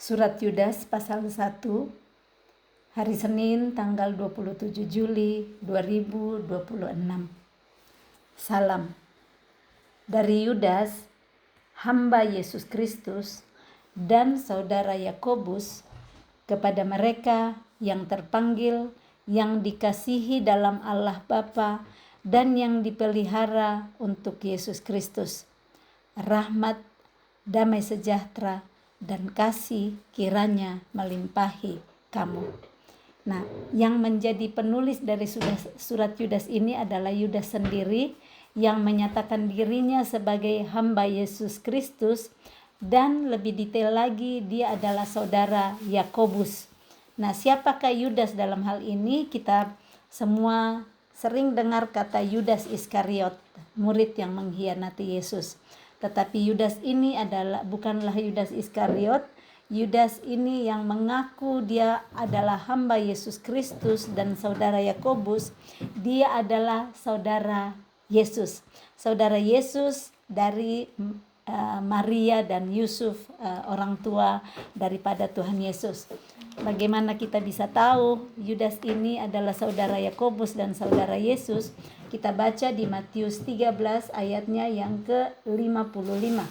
Surat Yudas pasal 1, hari Senin tanggal 27 Juli 2026. Salam dari Yudas, hamba Yesus Kristus dan saudara Yakobus, kepada mereka yang terpanggil, yang dikasihi dalam Allah Bapa dan yang dipelihara untuk Yesus Kristus. Rahmat, damai sejahtera, dan kasih kiranya melimpahi kamu. Nah, yang menjadi penulis dari surat Yudas ini adalah Yudas sendiri yang menyatakan dirinya sebagai hamba Yesus Kristus, dan lebih detail lagi dia adalah saudara Yakobus. Nah, siapakah Yudas dalam hal ini? Kita semua sering dengar kata Yudas Iskariot, murid yang mengkhianati Yesus. Tetapi Yudas ini bukanlah Yudas Iskariot. Yudas ini yang mengaku dia adalah hamba Yesus Kristus dan saudara Yakobus, dia adalah saudara Yesus. Saudara Yesus dari Maria dan Yusuf, orang tua daripada Tuhan Yesus. Bagaimana kita bisa tahu Yudas ini adalah saudara Yakobus dan saudara Yesus? Kita baca di Matius 13 ayatnya yang ke-55.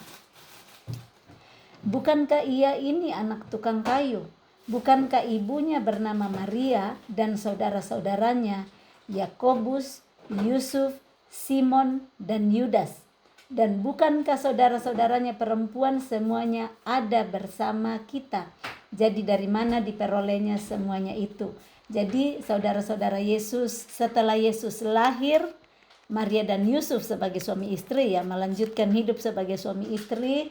Bukankah ia ini anak tukang kayu? Bukankah ibunya bernama Maria dan saudara-saudaranya Yakobus, Yusuf, Simon, dan Yudas? Dan bukankah saudara-saudaranya perempuan semuanya ada bersama kita? Jadi dari mana diperolehnya semuanya itu? Jadi saudara-saudara Yesus, setelah Yesus lahir, Maria dan Yusuf sebagai suami istri melanjutkan hidup sebagai suami istri,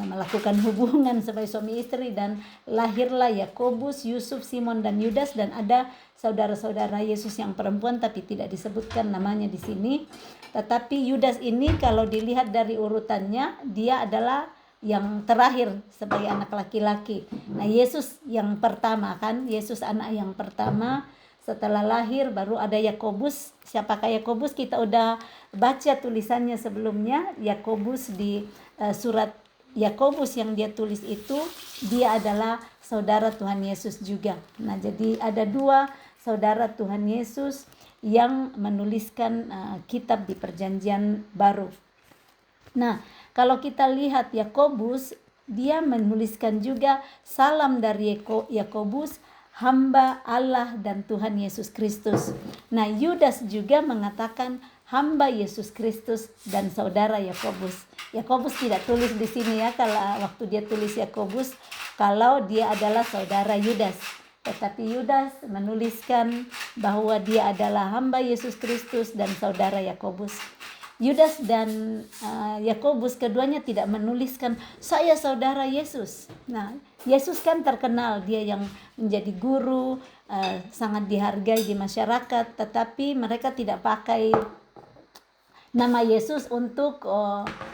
melakukan hubungan sebagai suami istri, dan lahirlah Yakobus, Yusuf, Simon, dan Yudas. Dan ada saudara-saudara Yesus yang perempuan tapi tidak disebutkan namanya di sini. Tetapi Yudas ini kalau dilihat dari urutannya, dia adalah yang terakhir sebagai anak laki-laki. Nah, Yesus yang pertama kan, Yesus anak yang pertama. Setelah lahir baru ada Yakobus. Siapakah Yakobus? Kita udah baca tulisannya sebelumnya. Yakobus di surat Yakobus yang dia tulis itu, dia adalah saudara Tuhan Yesus juga. Nah, jadi ada dua saudara Tuhan Yesus yang menuliskan kitab di Perjanjian Baru. Nah, kalau kita lihat Yakobus, dia menuliskan juga salam dari Yakobus, hamba Allah dan Tuhan Yesus Kristus. Nah, Yudas juga mengatakan hamba Yesus Kristus dan saudara Yakobus. Yakobus tidak tulis di sini kalau waktu dia tulis Yakobus kalau dia adalah saudara Yudas. Tetapi Yudas menuliskan bahwa dia adalah hamba Yesus Kristus dan saudara Yakobus. Yudas dan Yakobus keduanya tidak menuliskan saya saudara Yesus. Nah, Yesus kan terkenal dia yang menjadi guru, sangat dihargai di masyarakat, tetapi mereka tidak pakai nama Yesus untuk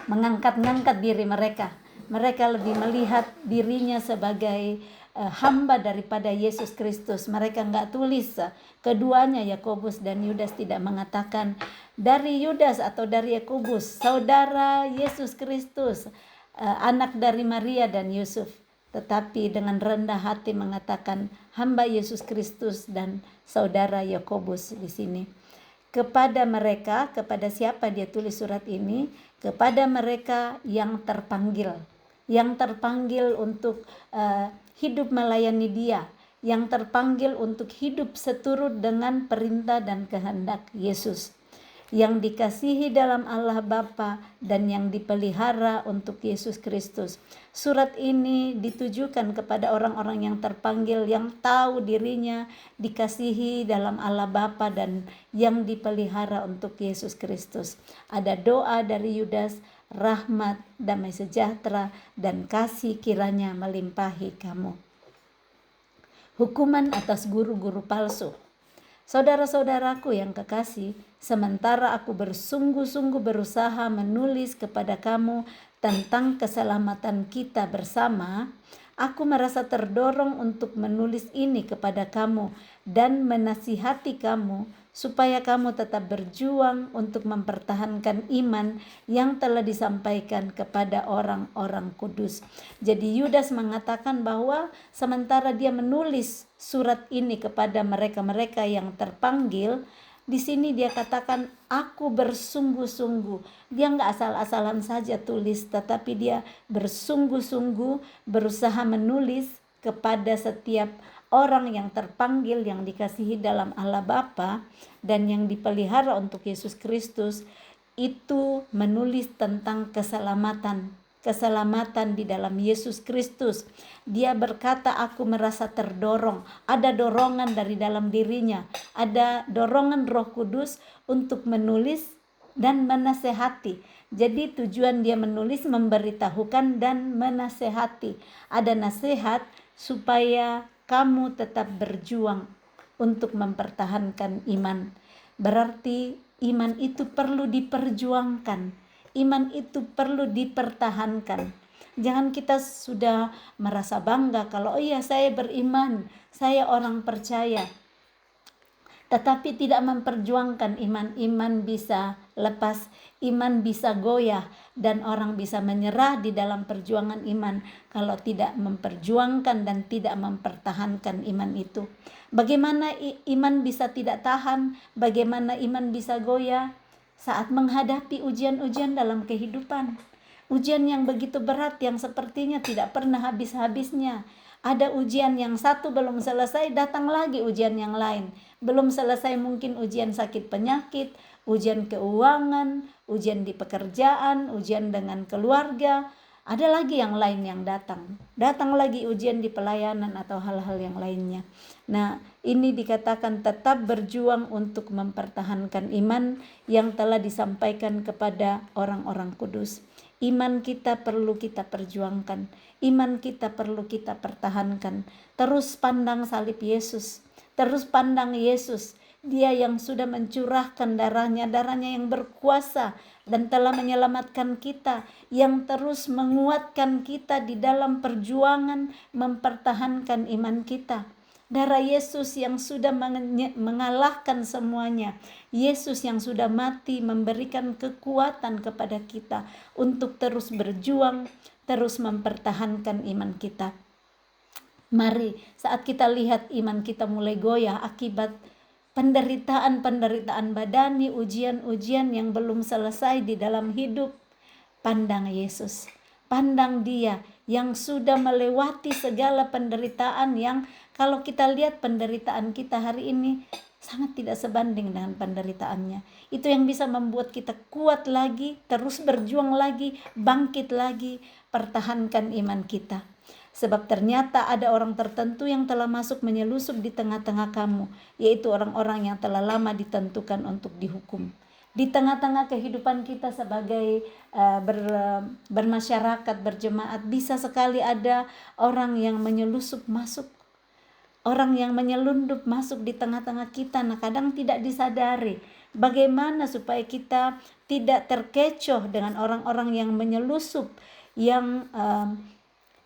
mengangkat-ngangkat diri mereka. Mereka lebih melihat dirinya sebagai hamba daripada Yesus Kristus. Mereka enggak tulis keduanya, Yakobus dan Yudas tidak mengatakan dari Yudas atau dari Yakobus, saudara Yesus Kristus, anak dari Maria dan Yusuf. Tetapi dengan rendah hati mengatakan hamba Yesus Kristus dan saudara Yakobus di sini. Kepada mereka, kepada siapa dia tulis surat ini? Kepada mereka yang terpanggil untuk hidup melayani dia, yang terpanggil untuk hidup seturut dengan perintah dan kehendak Yesus, yang dikasihi dalam Allah Bapa dan yang dipelihara untuk Yesus Kristus. Surat ini ditujukan kepada orang-orang yang terpanggil, yang tahu dirinya dikasihi dalam Allah Bapa dan yang dipelihara untuk Yesus Kristus. Ada doa dari Yudas, rahmat, damai sejahtera, dan kasih kiranya melimpahi kamu. Hukuman atas guru-guru palsu. Saudara-saudaraku yang kekasih, sementara aku bersungguh-sungguh berusaha menulis kepada kamu tentang keselamatan kita bersama, Aku merasa terdorong untuk menulis ini kepada kamu dan menasihati kamu supaya kamu tetap berjuang untuk mempertahankan iman yang telah disampaikan kepada orang-orang kudus. Jadi Yudas mengatakan bahwa sementara dia menulis surat ini kepada mereka-mereka yang terpanggil, di sini dia katakan aku bersungguh-sungguh. Dia nggak asal-asalan saja tulis, tetapi dia bersungguh-sungguh berusaha menulis kepada setiap orang yang terpanggil, yang dikasihi dalam Allah Bapa dan yang dipelihara untuk Yesus Kristus, itu menulis tentang keselamatan di dalam Yesus Kristus. Dia berkata, aku merasa terdorong, ada dorongan dari dalam dirinya, ada dorongan Roh Kudus untuk menulis dan menasehati. Jadi tujuan dia menulis memberitahukan dan menasehati. Ada nasihat supaya kamu tetap berjuang untuk mempertahankan iman. Berarti iman itu perlu diperjuangkan. Iman itu perlu dipertahankan. Jangan kita sudah merasa bangga kalau iya saya beriman, saya orang percaya, tetapi tidak memperjuangkan iman. Iman bisa lepas, iman bisa goyah, dan orang bisa menyerah di dalam perjuangan iman kalau tidak memperjuangkan dan tidak mempertahankan iman itu. Bagaimana iman bisa tidak tahan? Bagaimana iman bisa goyah? Saat menghadapi ujian-ujian dalam kehidupan, ujian yang begitu berat yang sepertinya tidak pernah habis-habisnya. Ada ujian yang satu belum selesai, datang lagi ujian yang lain. Belum selesai mungkin ujian sakit penyakit, ujian keuangan, ujian di pekerjaan, ujian dengan keluarga. Ada lagi yang lain yang datang. Datang lagi ujian di pelayanan atau hal-hal yang lainnya. Nah, ini dikatakan tetap berjuang untuk mempertahankan iman yang telah disampaikan kepada orang-orang kudus. Iman kita perlu kita perjuangkan. Iman kita perlu kita pertahankan. Terus pandang salib Yesus. Terus pandang Yesus. Dia yang sudah mencurahkan darahnya yang berkuasa dan telah menyelamatkan kita, yang terus menguatkan kita di dalam perjuangan mempertahankan iman kita. Darah Yesus yang sudah mengalahkan semuanya. Yesus yang sudah mati memberikan kekuatan kepada kita untuk terus berjuang, terus mempertahankan iman kita. Mari saat kita lihat iman kita mulai goyah akibat penderitaan badani, ujian-ujian yang belum selesai di dalam hidup, pandang Yesus. Pandang Dia yang sudah melewati segala penderitaan yang kalau kita lihat penderitaan kita hari ini sangat tidak sebanding dengan penderitaannya. Itu yang bisa membuat kita kuat lagi, terus berjuang lagi, bangkit lagi, pertahankan iman kita. Sebab ternyata ada orang tertentu yang telah masuk menyelusup di tengah-tengah kamu, yaitu orang-orang yang telah lama ditentukan untuk dihukum. Di tengah-tengah kehidupan kita sebagai bermasyarakat, berjemaat, bisa sekali ada orang yang menyelusup masuk, orang yang menyelundup masuk di tengah-tengah kita. Nah, kadang tidak disadari. Bagaimana supaya kita tidak terkecoh dengan orang-orang yang menyelusup, yang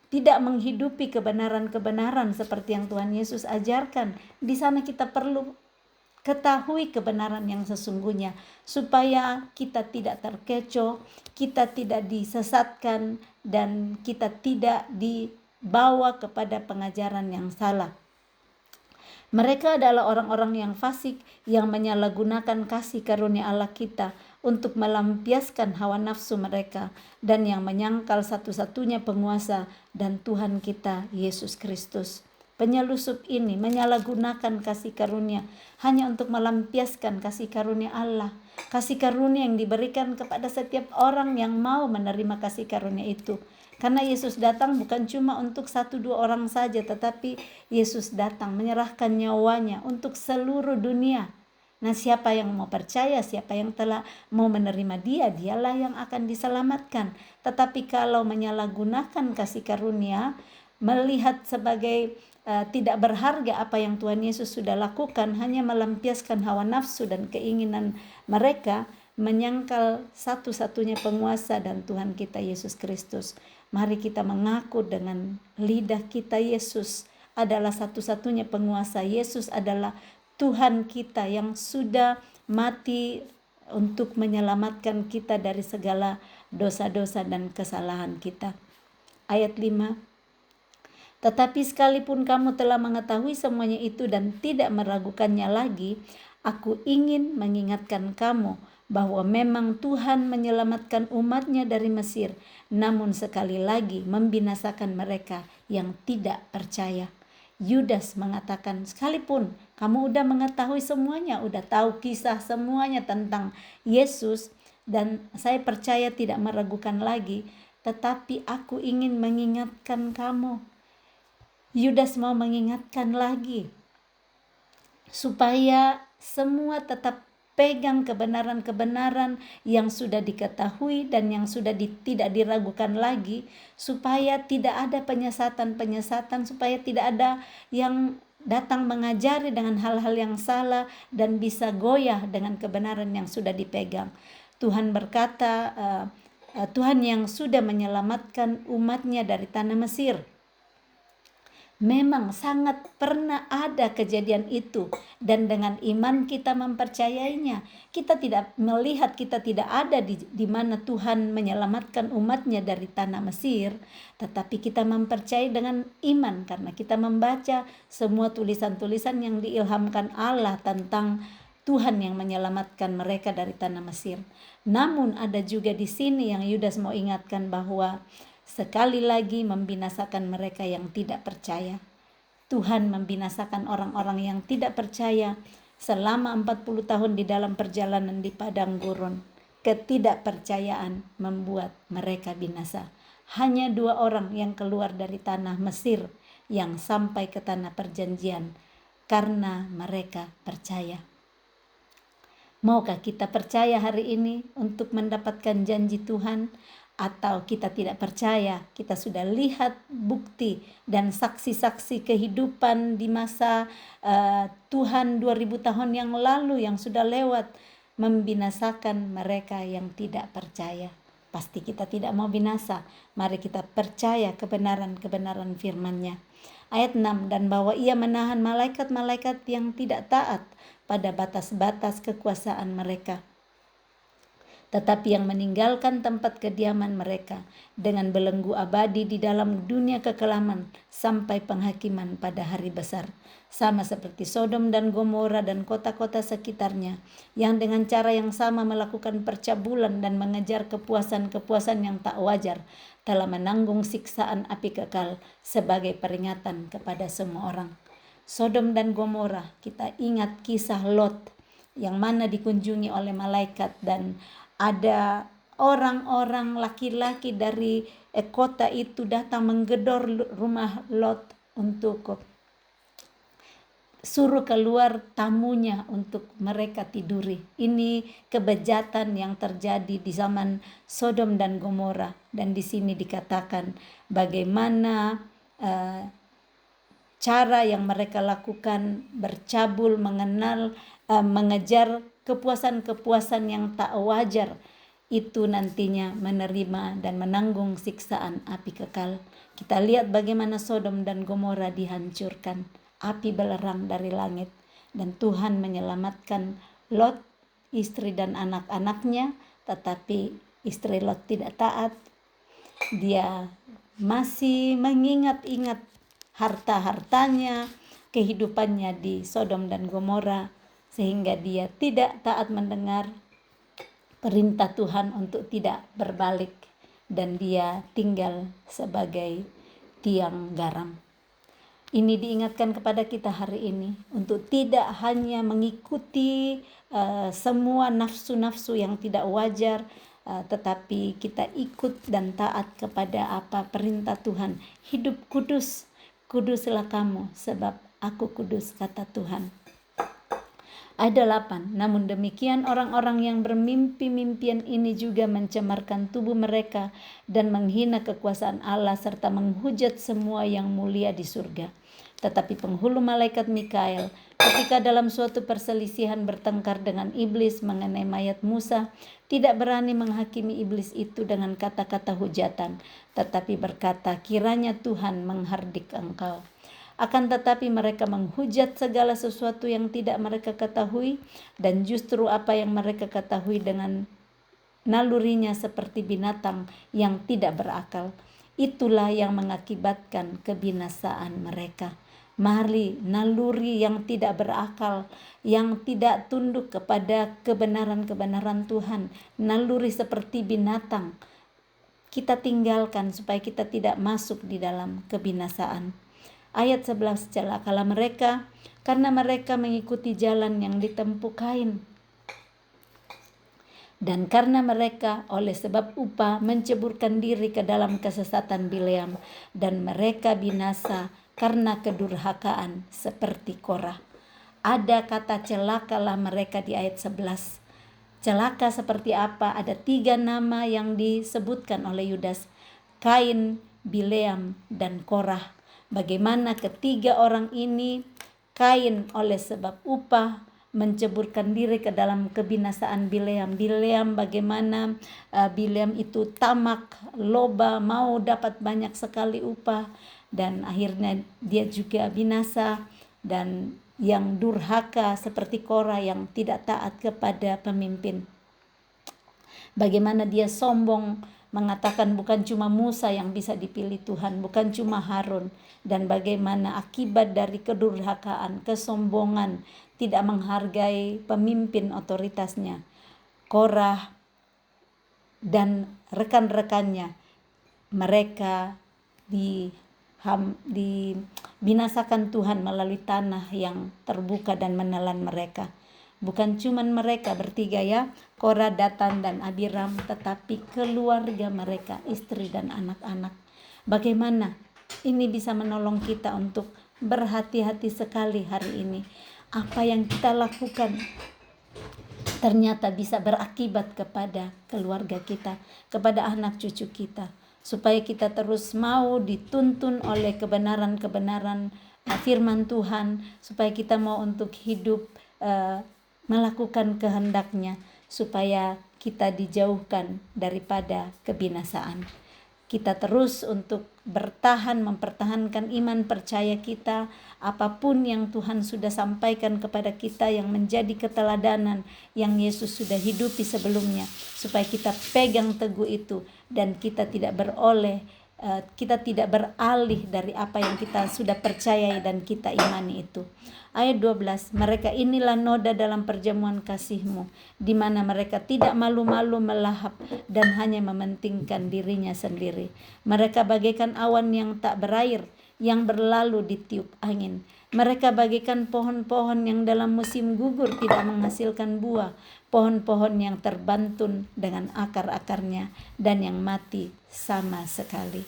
tidak menghidupi kebenaran-kebenaran seperti yang Tuhan Yesus ajarkan. Di sana kita perlu ketahui kebenaran yang sesungguhnya supaya kita tidak terkecoh, kita tidak disesatkan, dan kita tidak dibawa kepada pengajaran yang salah. Mereka adalah orang-orang yang fasik yang menyalahgunakan kasih karunia Allah kita untuk melampiaskan hawa nafsu mereka dan yang menyangkal satu-satunya penguasa dan Tuhan kita Yesus Kristus. Penyelusup ini menyalahgunakan kasih karunia hanya untuk melampiaskan kasih karunia Allah, kasih karunia yang diberikan kepada setiap orang yang mau menerima kasih karunia itu. Karena Yesus datang bukan cuma untuk 1-2 orang saja, tetapi Yesus datang menyerahkan nyawanya untuk seluruh dunia. Nah, siapa yang mau percaya, siapa yang telah mau menerima Dia, dialah yang akan diselamatkan. Tetapi kalau menyalahgunakan kasih karunia, melihat sebagai tidak berharga apa yang Tuhan Yesus sudah lakukan, hanya melampiaskan hawa nafsu dan keinginan mereka, menyangkal satu-satunya penguasa dan Tuhan kita Yesus Kristus. Mari kita mengaku dengan lidah kita, Yesus adalah satu-satunya penguasa. Yesus adalah Tuhan kita yang sudah mati untuk menyelamatkan kita dari segala dosa-dosa dan kesalahan kita. Ayat 5. Tetapi sekalipun kamu telah mengetahui semuanya itu dan tidak meragukannya lagi, aku ingin mengingatkan kamu bahwa memang Tuhan menyelamatkan umatnya dari Mesir, namun sekali lagi membinasakan mereka yang tidak percaya. Yudas mengatakan, sekalipun kamu udah mengetahui semuanya, udah tahu kisah semuanya tentang Yesus, dan saya percaya tidak meragukan lagi, tetapi aku ingin mengingatkan kamu. Yudas mau mengingatkan lagi supaya semua tetap pegang kebenaran-kebenaran yang sudah diketahui dan yang sudah tidak diragukan lagi, supaya tidak ada penyesatan-penyesatan, supaya tidak ada yang datang mengajari dengan hal-hal yang salah dan bisa goyah dengan kebenaran yang sudah dipegang. Tuhan berkata, Tuhan yang sudah menyelamatkan umatnya dari tanah Mesir. Memang sangat pernah ada kejadian itu, dan dengan iman kita mempercayainya. Kita tidak melihat, kita tidak ada di mana Tuhan menyelamatkan umatnya dari tanah Mesir, tetapi kita mempercayai dengan iman karena kita membaca semua tulisan-tulisan yang diilhamkan Allah tentang Tuhan yang menyelamatkan mereka dari tanah Mesir. Namun ada juga di sini yang Yudas mau ingatkan bahwa sekali lagi membinasakan mereka yang tidak percaya. Tuhan membinasakan orang-orang yang tidak percaya selama 40 tahun di dalam perjalanan di padang gurun. Ketidakpercayaan membuat mereka binasa. Hanya 2 orang yang keluar dari tanah Mesir yang sampai ke tanah perjanjian karena mereka percaya. Maukah kita percaya hari ini untuk mendapatkan janji Tuhan? Atau kita tidak percaya, kita sudah lihat bukti dan saksi-saksi kehidupan di masa Tuhan 2000 tahun yang lalu yang sudah lewat, membinasakan mereka yang tidak percaya. Pasti kita tidak mau binasa. Mari kita percaya kebenaran-kebenaran firman-Nya. Ayat 6, dan bahwa Ia menahan malaikat-malaikat yang tidak taat pada batas-batas kekuasaan mereka, tetapi yang meninggalkan tempat kediaman mereka dengan belenggu abadi di dalam dunia kekelaman sampai penghakiman pada hari besar. Sama seperti Sodom dan Gomora dan kota-kota sekitarnya yang dengan cara yang sama melakukan percabulan dan mengejar kepuasan-kepuasan yang tak wajar, telah menanggung siksaan api kekal sebagai peringatan kepada semua orang. Sodom dan Gomora, kita ingat kisah Lot yang mana dikunjungi oleh malaikat, dan ada orang-orang laki-laki dari kota itu datang menggedor rumah Lot untuk suruh keluar tamunya untuk mereka tiduri. Ini kebejatan yang terjadi di zaman Sodom dan Gomora, dan di sini dikatakan bagaimana cara yang mereka lakukan, bercabul, mengejar kepuasan-kepuasan yang tak wajar, itu nantinya menerima dan menanggung siksaan api kekal. Kita lihat bagaimana Sodom dan Gomora dihancurkan, api belerang dari langit, dan Tuhan menyelamatkan Lot, istri dan anak-anaknya, tetapi istri Lot tidak taat. Dia masih mengingat-ingat harta-hartanya, kehidupannya di Sodom dan Gomora, sehingga dia tidak taat mendengar perintah Tuhan untuk tidak berbalik, dan dia tinggal sebagai tiang garam. Ini diingatkan kepada kita hari ini untuk tidak hanya mengikuti semua nafsu-nafsu yang tidak wajar, tetapi kita ikut dan taat kepada apa perintah Tuhan. Hidup kudus, kuduslah kamu sebab aku kudus, kata Tuhan. Ayat 8, namun demikian orang-orang yang bermimpi-mimpian ini juga mencemarkan tubuh mereka dan menghina kekuasaan Allah serta menghujat semua yang mulia di surga. Tetapi penghulu malaikat Mikael ketika dalam suatu perselisihan bertengkar dengan iblis mengenai mayat Musa, tidak berani menghakimi iblis itu dengan kata-kata hujatan, tetapi berkata, kiranya Tuhan menghardik engkau. Akan tetapi mereka menghujat segala sesuatu yang tidak mereka ketahui, dan justru apa yang mereka ketahui dengan nalurinya seperti binatang yang tidak berakal. Itulah yang mengakibatkan kebinasaan mereka. Mari naluri yang tidak berakal, yang tidak tunduk kepada kebenaran-kebenaran Tuhan, naluri seperti binatang, kita tinggalkan supaya kita tidak masuk di dalam kebinasaan. Ayat 11, celakalah mereka karena mereka mengikuti jalan yang ditempuh Kain. Dan karena mereka oleh sebab upah menceburkan diri ke dalam kesesatan Bileam, dan mereka binasa karena kedurhakaan seperti Korah. Ada kata celakalah mereka di ayat 11. Celaka seperti apa? Ada 3 nama yang disebutkan oleh Yudas: Kain, Bileam, dan Korah. Bagaimana ketiga orang ini, Kain oleh sebab upah menceburkan diri ke dalam kebinasaan Bileam. Bileam bagaimana Bileam itu tamak, loba, mau dapat banyak sekali upah, dan akhirnya dia juga binasa. Dan yang durhaka seperti Korah yang tidak taat kepada pemimpin. Bagaimana dia sombong, mengatakan bukan cuma Musa yang bisa dipilih Tuhan, bukan cuma Harun. Dan bagaimana akibat dari kedurhakaan, kesombongan, tidak menghargai pemimpin otoritasnya, Korah dan rekan-rekannya, mereka dibinasakan Tuhan melalui tanah yang terbuka dan menelan mereka. Bukan cuma mereka bertiga ya, Korah, Datan, dan Abiram, tetapi keluarga mereka, istri dan anak-anak. Bagaimana ini bisa menolong kita untuk berhati-hati sekali hari ini. Apa yang kita lakukan ternyata bisa berakibat kepada keluarga kita, kepada anak cucu kita. Supaya kita terus mau dituntun oleh kebenaran-kebenaran firman Tuhan, supaya kita mau untuk hidup melakukan kehendaknya, supaya kita dijauhkan daripada kebinasaan. Kita terus untuk bertahan, mempertahankan iman percaya kita, apapun yang Tuhan sudah sampaikan kepada kita yang menjadi keteladanan yang Yesus sudah hidupi sebelumnya, supaya kita pegang teguh itu dan kita tidak beralih dari apa yang kita sudah percayai dan kita imani itu. Ayat 12, mereka inilah noda dalam perjamuan kasih-Mu, di mana mereka tidak malu-malu melahap dan hanya mementingkan dirinya sendiri. Mereka bagaikan awan yang tak berair, yang berlalu ditiup angin. Mereka bagaikan pohon-pohon yang dalam musim gugur tidak menghasilkan buah, pohon-pohon yang terbantun dengan akar-akarnya dan yang mati sama sekali.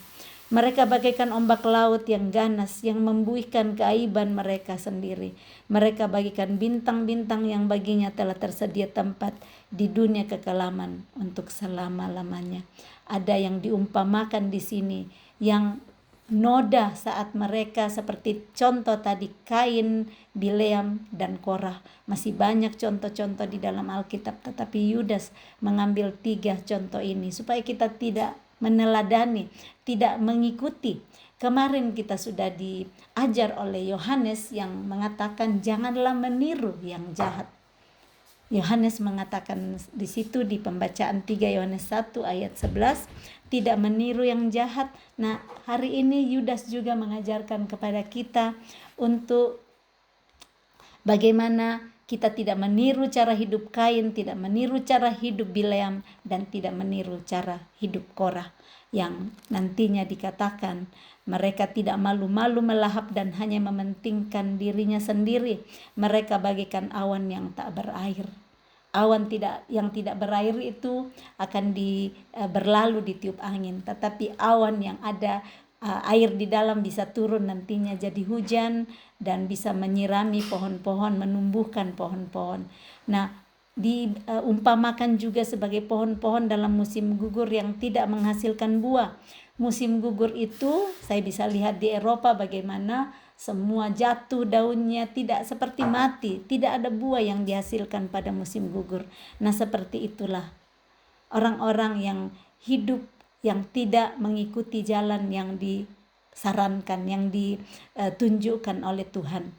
Mereka bagaikan ombak laut yang ganas, yang membuihkan keaiban mereka sendiri. Mereka bagaikan bintang-bintang yang baginya telah tersedia tempat di dunia kekelaman untuk selama-lamanya. Ada yang diumpamakan di sini, yang noda saat mereka seperti contoh tadi Kain, Bileam, dan Korah. Masih banyak contoh-contoh di dalam Alkitab, tetapi Yudas mengambil 3 contoh ini supaya kita tidak meneladani, tidak mengikuti. Kemarin kita sudah diajar oleh Yohanes yang mengatakan janganlah meniru yang jahat. Yohanes mengatakan di situ di pembacaan 3 Yohanes 1 ayat 11, tidak meniru yang jahat. Nah, hari ini Yudas juga mengajarkan kepada kita untuk bagaimana kita tidak meniru cara hidup Kain, tidak meniru cara hidup Bileam, dan tidak meniru cara hidup Korah yang nantinya dikatakan mereka tidak malu-malu melahap dan hanya mementingkan dirinya sendiri. Mereka bagaikan awan yang tak berair. Awan yang tidak berair itu akan berlalu ditiup angin, tetapi awan yang ada air di dalam bisa turun nantinya jadi hujan dan bisa menyirami pohon-pohon, menumbuhkan pohon-pohon. Nah, diumpamakan juga sebagai pohon-pohon dalam musim gugur yang tidak menghasilkan buah. Musim gugur itu saya bisa lihat di Eropa bagaimana semua jatuh daunnya, tidak seperti mati, tidak ada buah yang dihasilkan pada musim gugur. Nah, seperti itulah orang-orang yang hidup yang tidak mengikuti jalan yang disarankan, yang ditunjukkan oleh Tuhan.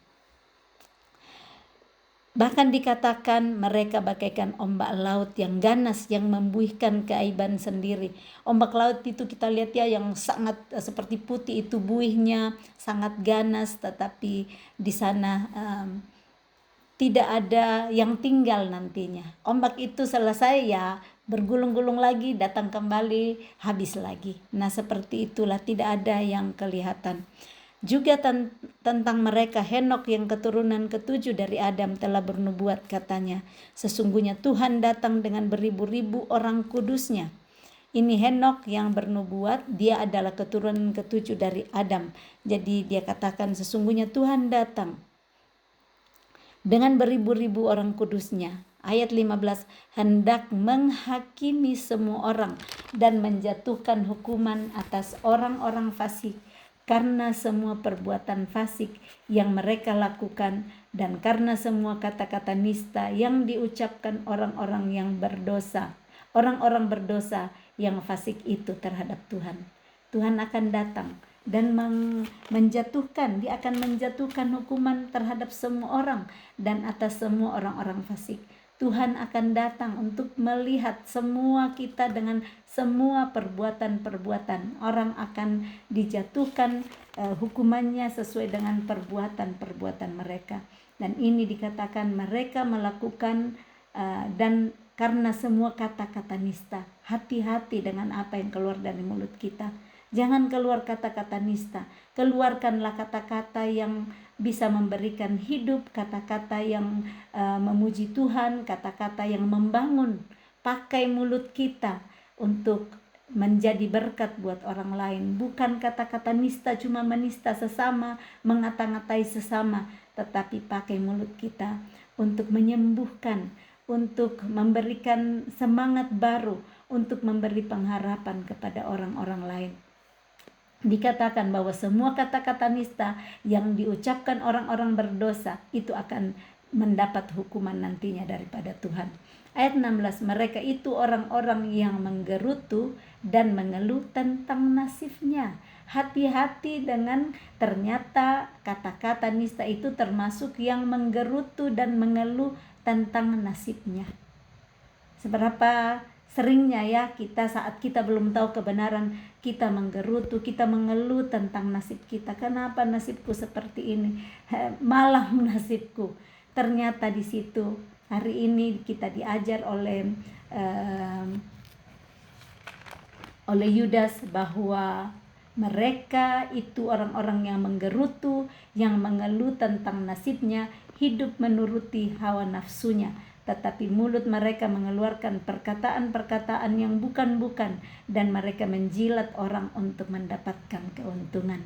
Bahkan dikatakan mereka bagaikan ombak laut yang ganas, yang membuihkan keaiban sendiri. Ombak laut itu kita lihat ya, yang sangat seperti putih itu buihnya, sangat ganas, tetapi di sana tidak ada yang tinggal nantinya. Ombak itu selesai ya bergulung-gulung lagi, datang kembali, habis lagi. Nah, seperti itulah, tidak ada yang kelihatan. Juga tentang mereka, Henokh yang keturunan ketujuh dari Adam telah bernubuat, katanya, sesungguhnya Tuhan datang dengan beribu-ribu orang kudusnya. Ini Henokh yang bernubuat, dia adalah keturunan ketujuh dari Adam. Jadi dia katakan sesungguhnya Tuhan datang dengan beribu-ribu orang kudusnya. Ayat 15, hendak menghakimi semua orang dan menjatuhkan hukuman atas orang-orang fasik karena semua perbuatan fasik yang mereka lakukan dan karena semua kata-kata nista yang diucapkan orang-orang yang berdosa. Orang-orang berdosa yang fasik itu terhadap Tuhan. Tuhan akan datang dan menjatuhkan, dia akan menjatuhkan hukuman terhadap semua orang dan atas semua orang-orang fasik. Tuhan akan datang untuk melihat semua kita dengan semua perbuatan-perbuatan. Orang akan dijatuhkan hukumannya sesuai dengan perbuatan-perbuatan mereka. Dan ini dikatakan mereka melakukan dan karena semua kata-kata nista. Hati-hati dengan apa yang keluar dari mulut kita. Jangan keluar kata-kata nista. Keluarkanlah kata-kata yang bisa memberikan hidup, kata-kata yang memuji Tuhan, kata-kata yang membangun. Pakai mulut kita untuk menjadi berkat buat orang lain. Bukan kata-kata nista, cuma menista sesama, mengata-ngatai sesama. Tetapi pakai mulut kita untuk menyembuhkan, untuk memberikan semangat baru, untuk memberi pengharapan kepada orang-orang lain. Dikatakan bahwa semua kata-kata nista yang diucapkan orang-orang berdosa itu akan mendapat hukuman nantinya daripada Tuhan. Ayat 16, mereka itu orang-orang yang menggerutu dan mengeluh tentang nasibnya. Hati-hati dengan ternyata kata-kata nista itu termasuk yang menggerutu dan mengeluh tentang nasibnya. Seberapa seringnya ya kita saat kita belum tahu kebenaran, kita menggerutu, kita mengeluh tentang nasib kita. Kenapa nasibku seperti ini? Malang nasibku. Ternyata di situ hari ini kita diajar oleh Yudas bahwa mereka itu orang-orang yang menggerutu, yang mengeluh tentang nasibnya, hidup menuruti hawa nafsunya. Tetapi mulut mereka mengeluarkan perkataan-perkataan yang bukan-bukan dan mereka menjilat orang untuk mendapatkan keuntungan.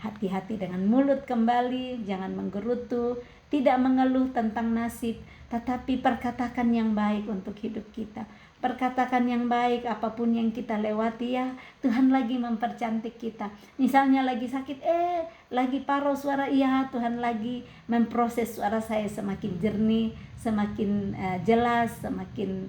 Hati-hati dengan mulut kembali, jangan menggerutu, tidak mengeluh tentang nasib, tetapi perkatakan yang baik untuk hidup kita. Perkatakan yang baik apapun yang kita lewati ya, Tuhan lagi mempercantik kita. Misalnya lagi sakit, lagi paruh suara, iya Tuhan lagi memproses suara saya semakin jernih, semakin jelas, semakin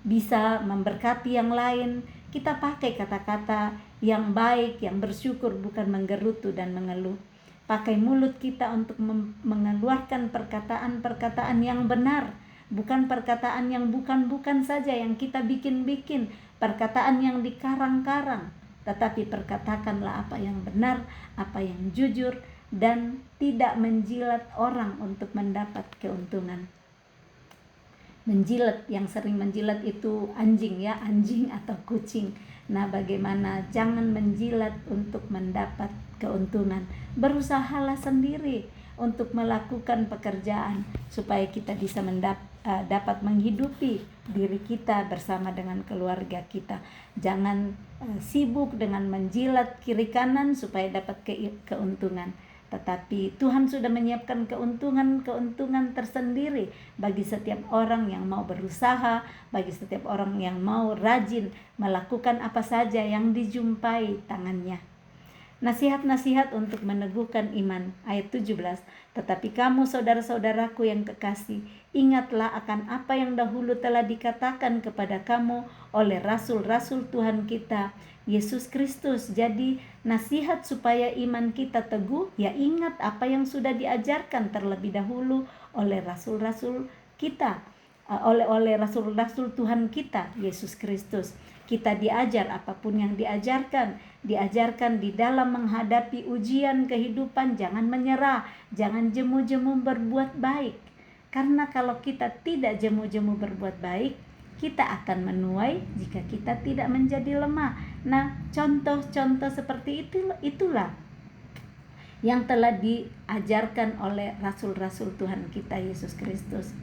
bisa memberkati yang lain. Kita pakai kata-kata yang baik, yang bersyukur, bukan menggerutu dan mengeluh. Pakai mulut kita untuk mengeluarkan perkataan-perkataan yang benar, bukan perkataan yang bukan-bukan saja yang kita bikin-bikin, perkataan yang dikarang-karang, tetapi perkatakanlah apa yang benar, apa yang jujur, dan tidak menjilat orang untuk mendapat keuntungan. Menjilat, yang sering menjilat itu anjing ya, anjing atau kucing. Nah, bagaimana jangan menjilat untuk mendapat keuntungan. Berusahalah sendiri untuk melakukan pekerjaan supaya kita bisa dapat menghidupi diri kita bersama dengan keluarga kita. Jangan sibuk dengan menjilat kiri kanan supaya dapat keuntungan. Tetapi Tuhan sudah menyiapkan keuntungan tersendiri bagi setiap orang yang mau berusaha, bagi setiap orang yang mau rajin melakukan apa saja yang dijumpai tangannya. Nasihat-nasihat untuk meneguhkan iman, ayat 17. Tetapi kamu saudara-saudaraku yang kekasih, ingatlah akan apa yang dahulu telah dikatakan kepada kamu oleh rasul-rasul Tuhan kita, Yesus Kristus. Jadi nasihat supaya iman kita teguh, ya ingat apa yang sudah diajarkan terlebih dahulu oleh rasul-rasul kita, oleh rasul-rasul Tuhan kita, Yesus Kristus. Kita diajar apapun yang diajarkan di dalam menghadapi ujian kehidupan. Jangan menyerah, jangan jemu-jemu berbuat baik. Karena kalau kita tidak jemu-jemu berbuat baik, kita akan menuai jika kita tidak menjadi lemah. Nah, contoh-contoh seperti itulah yang telah diajarkan oleh rasul-rasul Tuhan kita, Yesus Kristus.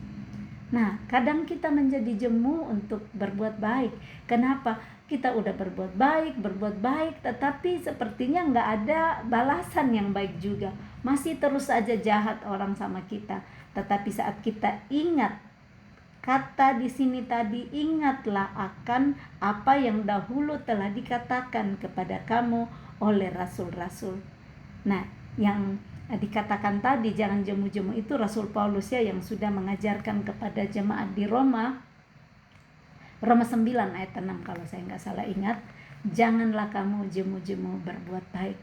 Nah, kadang kita menjadi jemu untuk berbuat baik. Kenapa? Kita udah berbuat baik, tetapi sepertinya nggak ada balasan yang baik juga. Masih terus saja jahat orang sama kita. Tetapi saat kita ingat kata di sini tadi, ingatlah akan apa yang dahulu telah dikatakan kepada kamu oleh rasul-rasul. Nah, yang dikatakan tadi jangan jemu-jemu itu Rasul Paulus ya, yang sudah mengajarkan kepada jemaat di Roma 9 ayat 6 kalau saya nggak salah ingat. Janganlah kamu jemu-jemu berbuat baik,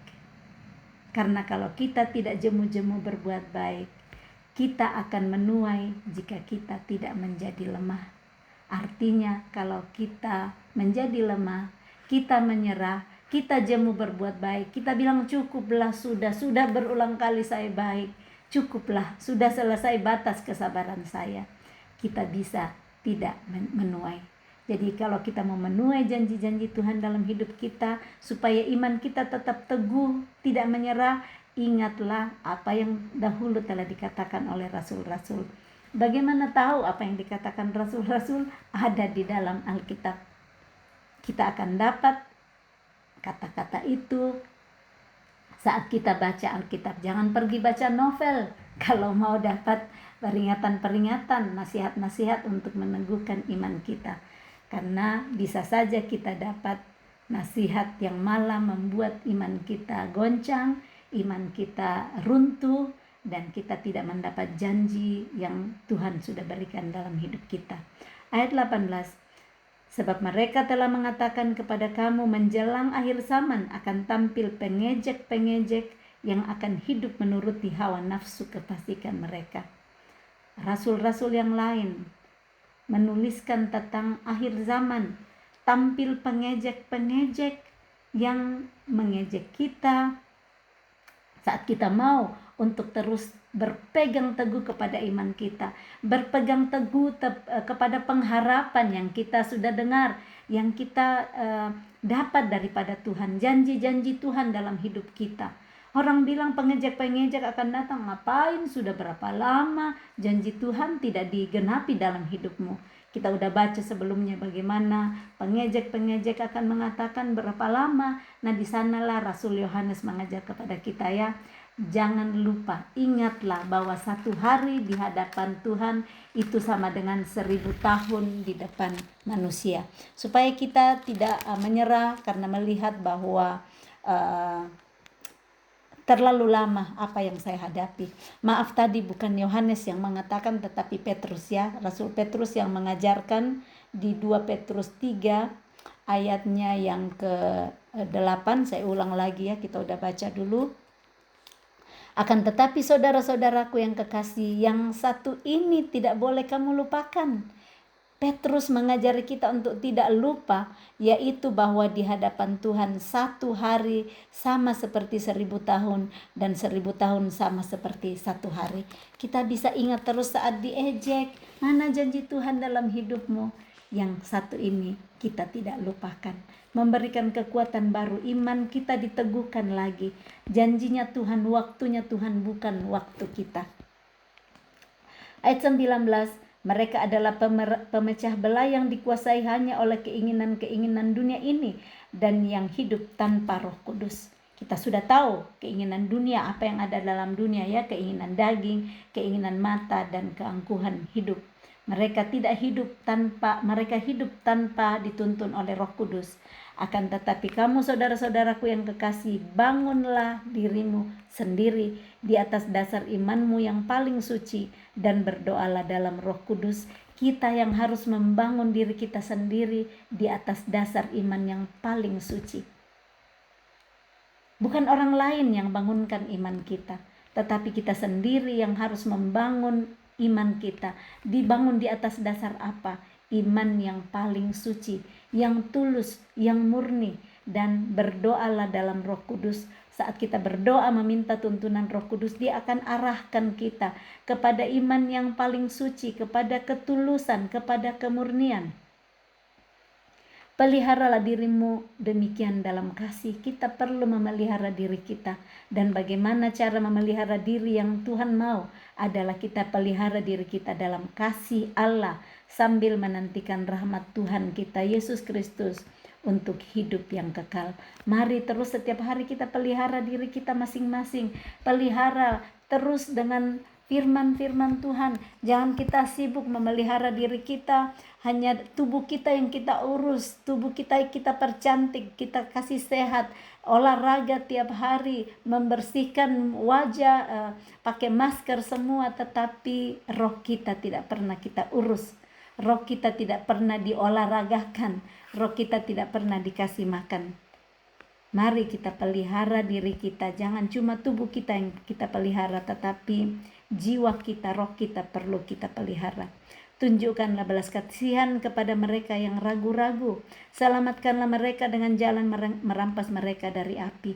karena kalau kita tidak jemu-jemu berbuat baik, kita akan menuai jika kita tidak menjadi lemah. Artinya kalau kita menjadi lemah, kita menyerah, kita jemu berbuat baik, kita bilang cukuplah, sudah berulang kali saya baik, cukuplah, sudah selesai batas kesabaran saya, kita bisa tidak menuai. Jadi kalau kita mau menuai janji-janji Tuhan dalam hidup kita, supaya iman kita tetap teguh, tidak menyerah, ingatlah apa yang dahulu telah dikatakan oleh rasul-rasul. Bagaimana tahu apa yang dikatakan rasul-rasul? Ada di dalam Alkitab. Kita akan dapat kata-kata itu saat kita baca Alkitab. Jangan pergi baca novel kalau mau dapat peringatan-peringatan, nasihat-nasihat untuk meneguhkan iman kita. Karena bisa saja kita dapat nasihat yang malah membuat iman kita goncang, iman kita runtuh, dan kita tidak mendapat janji yang Tuhan sudah berikan dalam hidup kita. Ayat 18. Sebab mereka telah mengatakan kepada kamu menjelang akhir zaman akan tampil pengejek-pengejek yang akan hidup menuruti hawa nafsu kefasikan mereka. Rasul-rasul yang lain menuliskan tentang akhir zaman, tampil pengejek-pengejek yang mengejek kita saat kita mau untuk terus berpegang teguh kepada iman kita, berpegang teguh kepada pengharapan yang kita sudah dengar, yang kita dapat daripada Tuhan, janji-janji Tuhan dalam hidup kita. Orang bilang pengejek-pengejek akan datang, ngapain, sudah berapa lama janji Tuhan tidak digenapi dalam hidupmu. Kita udah baca sebelumnya bagaimana pengejek-pengejek akan mengatakan berapa lama. Nah, di sanalah Rasul Yohanes mengajar kepada kita ya, jangan lupa, ingatlah bahwa satu hari di hadapan Tuhan itu sama dengan 1000 tahun di depan manusia. Supaya kita tidak menyerah karena melihat bahwa terlalu lama apa yang saya hadapi. Maaf, tadi bukan Yohanes yang mengatakan tetapi Petrus ya, Rasul Petrus yang mengajarkan di 2 Petrus 3 ayatnya yang ke-8. Saya ulang lagi ya, kita udah baca dulu. Akan tetapi saudara-saudaraku yang kekasih, yang satu ini tidak boleh kamu lupakan. Petrus mengajari kita untuk tidak lupa, yaitu bahwa di hadapan Tuhan satu hari sama seperti 1000 tahun, dan 1000 tahun sama seperti satu hari. Kita bisa ingat terus saat diejek, mana janji Tuhan dalam hidupmu. Yang satu ini kita tidak lupakan, memberikan kekuatan baru, iman kita diteguhkan lagi. Janjinya Tuhan, waktunya Tuhan, bukan waktu kita. Ayat 19. Mereka adalah pemecah belah yang dikuasai hanya oleh keinginan-keinginan dunia ini dan yang hidup tanpa Roh Kudus. Kita sudah tahu keinginan dunia, apa yang ada dalam dunia ya, keinginan daging, keinginan mata, dan keangkuhan hidup. Mereka hidup tanpa dituntun oleh Roh Kudus. Akan tetapi kamu saudara-saudaraku yang kekasih, bangunlah dirimu sendiri di atas dasar imanmu yang paling suci dan berdoalah dalam Roh Kudus. Kita yang harus membangun diri kita sendiri di atas dasar iman yang paling suci. Bukan orang lain yang bangunkan iman kita, tetapi kita sendiri yang harus membangun iman kita. Dibangun di atas dasar apa? Iman yang paling suci, yang tulus, yang murni. Dan berdoalah dalam Roh Kudus. Saat kita berdoa meminta tuntunan Roh Kudus, Dia akan arahkan kita kepada iman yang paling suci, kepada ketulusan, kepada kemurnian. Peliharalah dirimu demikian dalam kasih. Kita perlu memelihara diri kita. Dan bagaimana cara memelihara diri yang Tuhan mau? Adalah kita pelihara diri kita dalam kasih Allah, sambil menantikan rahmat Tuhan kita Yesus Kristus untuk hidup yang kekal. Mari terus setiap hari kita pelihara diri kita masing-masing. Pelihara terus dengan firman-firman Tuhan. Jangan kita sibuk memelihara diri kita, hanya tubuh kita yang kita urus, tubuh kita percantik, kita kasih sehat, olahraga tiap hari, membersihkan wajah, pakai masker semua, tetapi roh kita tidak pernah kita urus. Roh kita tidak pernah diolahragakan, roh kita tidak pernah dikasih makan. Mari kita pelihara diri kita, jangan cuma tubuh kita yang kita pelihara, tetapi jiwa kita, roh kita perlu kita pelihara. Tunjukkanlah belas kasihan kepada mereka yang ragu-ragu. Selamatkanlah mereka dengan jalan merampas mereka dari api.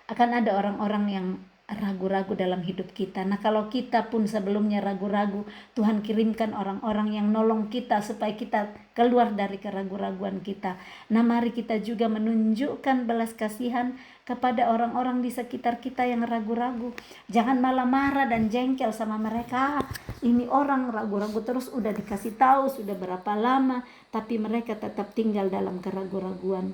Akan ada orang-orang yang ragu-ragu dalam hidup kita. Nah, kalau kita pun sebelumnya ragu-ragu, Tuhan kirimkan orang-orang yang nolong kita supaya kita keluar dari keraguan-raguan kita. Nah, mari kita juga menunjukkan belas kasihan kepada orang-orang di sekitar kita yang ragu-ragu. Jangan malah marah dan jengkel sama mereka. Ini orang ragu-ragu terus, udah dikasih tahu sudah berapa lama, tapi mereka tetap tinggal dalam keraguan-raguan.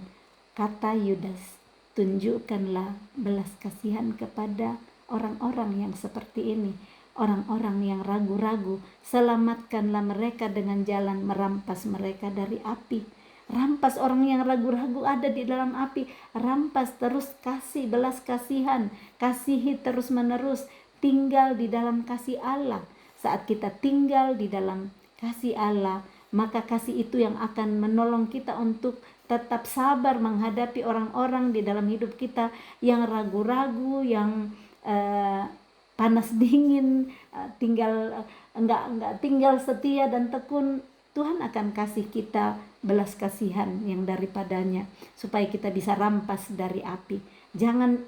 Kata Yudas, tunjukkanlah belas kasihan kepada orang-orang yang seperti ini, orang-orang yang ragu-ragu. Selamatkanlah mereka dengan jalan merampas mereka dari api. Rampas orang yang ragu-ragu ada di dalam api. Rampas terus, kasih belas kasihan, kasihi terus menerus. Tinggal di dalam kasih Allah. Saat kita tinggal di dalam kasih Allah, maka kasih itu yang akan menolong kita untuk tetap sabar menghadapi orang-orang di dalam hidup kita yang ragu-ragu, yang panas dingin, enggak tinggal setia dan tekun. Tuhan akan kasih kita belas kasihan yang daripadanya supaya kita bisa rampas dari api. Jangan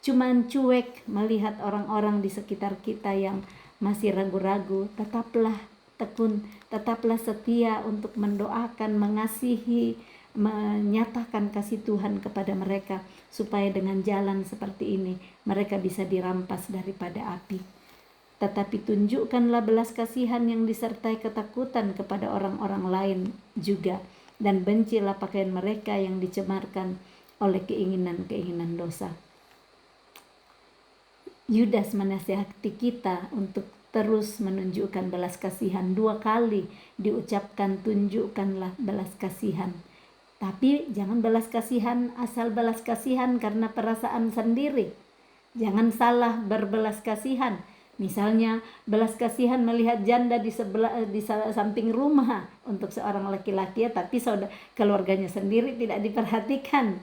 cuman cuek melihat orang-orang di sekitar kita yang masih ragu-ragu. Tetaplah tekun, tetaplah setia untuk mendoakan, mengasihi, menyatakan kasih Tuhan kepada mereka supaya dengan jalan seperti ini mereka bisa dirampas daripada api. Tetapi tunjukkanlah belas kasihan yang disertai ketakutan kepada orang-orang lain juga, dan bencilah pakaian mereka yang dicemarkan oleh keinginan-keinginan dosa. Yudas menasihati kita untuk terus menunjukkan belas kasihan. 2 kali diucapkan tunjukkanlah belas kasihan. Tapi jangan belas kasihan asal belas kasihan karena perasaan sendiri. Jangan salah berbelas kasihan. Misalnya belas kasihan melihat janda di samping rumah untuk seorang laki-laki, tapi keluarganya sendiri tidak diperhatikan.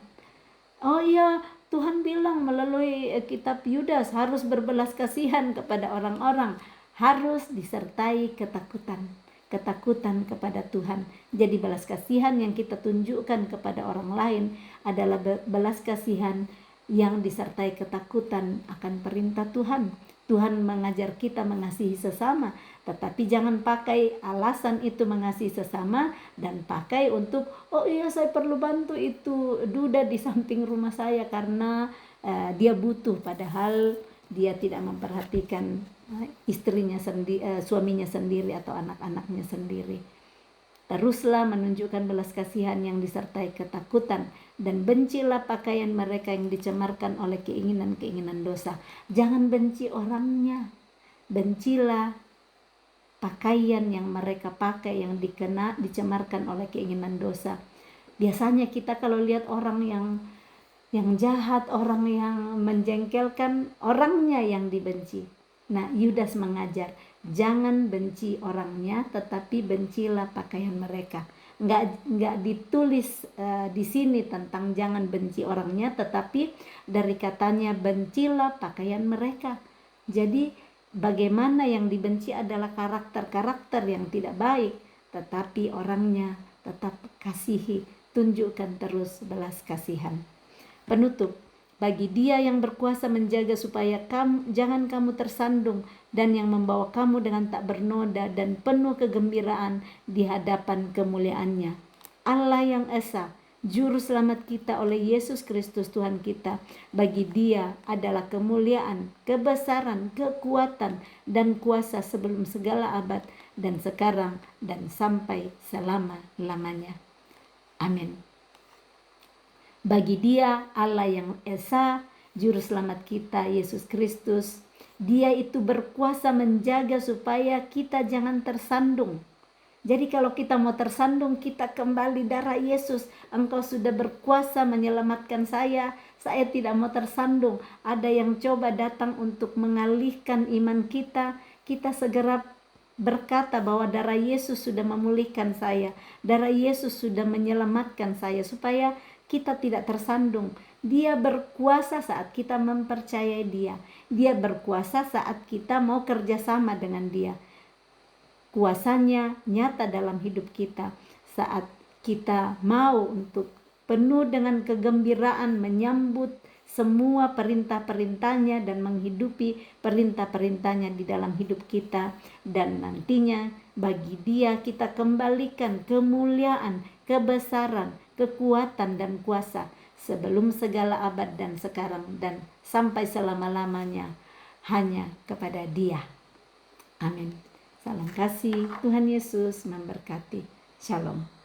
Oh iya, Tuhan bilang melalui kitab Yudas harus berbelas kasihan kepada orang-orang, harus disertai ketakutan kepada Tuhan. Jadi belas kasihan yang kita tunjukkan kepada orang lain adalah belas kasihan yang disertai ketakutan akan perintah Tuhan. Tuhan mengajar kita mengasihi sesama, tetapi jangan pakai alasan itu mengasihi sesama dan pakai untuk, oh iya saya perlu bantu itu duda di samping rumah saya karena dia butuh, padahal dia tidak memperhatikan istrinya sendiri, suaminya sendiri atau anak-anaknya sendiri. Teruslah menunjukkan belas kasihan yang disertai ketakutan, dan bencilah pakaian mereka yang dicemarkan oleh keinginan-keinginan dosa. Jangan benci orangnya, bencilah pakaian yang mereka pakai yang dicemarkan oleh keinginan dosa. Biasanya kita kalau lihat orang yang jahat, orang yang menjengkelkan, orangnya yang dibenci. Nah, Yudas mengajar, jangan benci orangnya, tetapi bencilah pakaian mereka. Nggak ditulis di sini tentang jangan benci orangnya, tetapi dari katanya bencilah pakaian mereka. Jadi bagaimana yang dibenci adalah karakter-karakter yang tidak baik, tetapi orangnya tetap kasihi, tunjukkan terus belas kasihan. Penutup, bagi Dia yang berkuasa menjaga supaya jangan kamu tersandung, dan yang membawa kamu dengan tak bernoda dan penuh kegembiraan di hadapan kemuliaannya. Allah yang Esa, Juru Selamat kita oleh Yesus Kristus Tuhan kita, bagi Dia adalah kemuliaan, kebesaran, kekuatan, dan kuasa sebelum segala abad, dan sekarang, dan sampai selama-lamanya. Amin. Bagi Dia, Allah yang Esa, Juru Selamat kita, Yesus Kristus, Dia itu berkuasa menjaga supaya kita jangan tersandung. Jadi kalau kita mau tersandung, kita kembali darah Yesus. Engkau sudah berkuasa menyelamatkan saya tidak mau tersandung. Ada yang coba datang untuk mengalihkan iman kita, kita segera berkata bahwa darah Yesus sudah memulihkan saya, darah Yesus sudah menyelamatkan saya, supaya kita tidak tersandung. Dia berkuasa saat kita mempercayai Dia. Dia berkuasa saat kita mau kerjasama dengan Dia. Kuasanya nyata dalam hidup kita saat kita mau untuk penuh dengan kegembiraan menyambut semua perintah-perintahnya dan menghidupi perintah-perintahnya di dalam hidup kita. Dan nantinya bagi Dia kita kembalikan kemuliaan, kebesaran, kekuatan dan kuasa sebelum segala abad dan sekarang dan sampai selama-lamanya hanya kepada Dia. Amin. Salam kasih, Tuhan Yesus memberkati. Shalom.